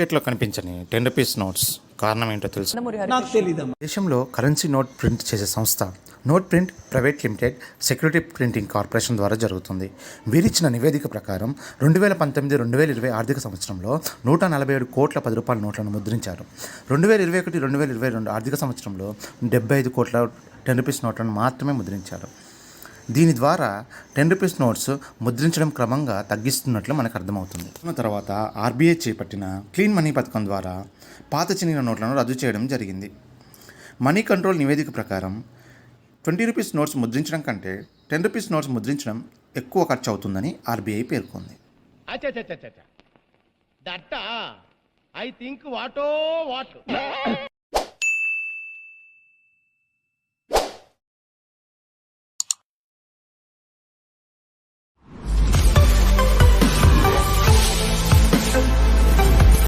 మార్కెట్లో కనిపించని 10 rupees notes కారణం ఏంటో తెలుసు? నాకు తెలీదమ్మా. దేశంలో కరెన్సీ నోట్ ప్రింట్ చేసే సంస్థ note print private limited security printing corporation ద్వారా జరుగుతుంది. వీరిచ్చిన నివేదిక ప్రకారం 2019-2020 ఆర్థిక సంవత్సరంలో 147 కోట్ల 10 రూపాయల నోట్లను ముద్రించారు. 2021-2022 ఆర్థిక సంవత్సరంలో 75 కోట్ల 10 రూపీస్ నోట్లను మాత్రమే ముద్రించారు. దీని ద్వారా 10 రూపీస్ నోట్స్ ముద్రించడం క్రమంగా తగ్గిస్తున్నట్లు మనకు అర్థమవుతుంది. తర్వాత ఆర్బీఐ చేపట్టిన క్లీన్ మనీ పథకం ద్వారా పాత చినిగిన నోట్లను రద్దు చేయడం జరిగింది. మనీ కంట్రోల్ నివేదిక ప్రకారం 20 రూపీస్ నోట్స్ ముద్రించడం కంటే 10 రూపీస్ నోట్స్ ముద్రించడం ఎక్కువ ఖర్చు అవుతుందని ఆర్బీఐ పేర్కొంది. That I think what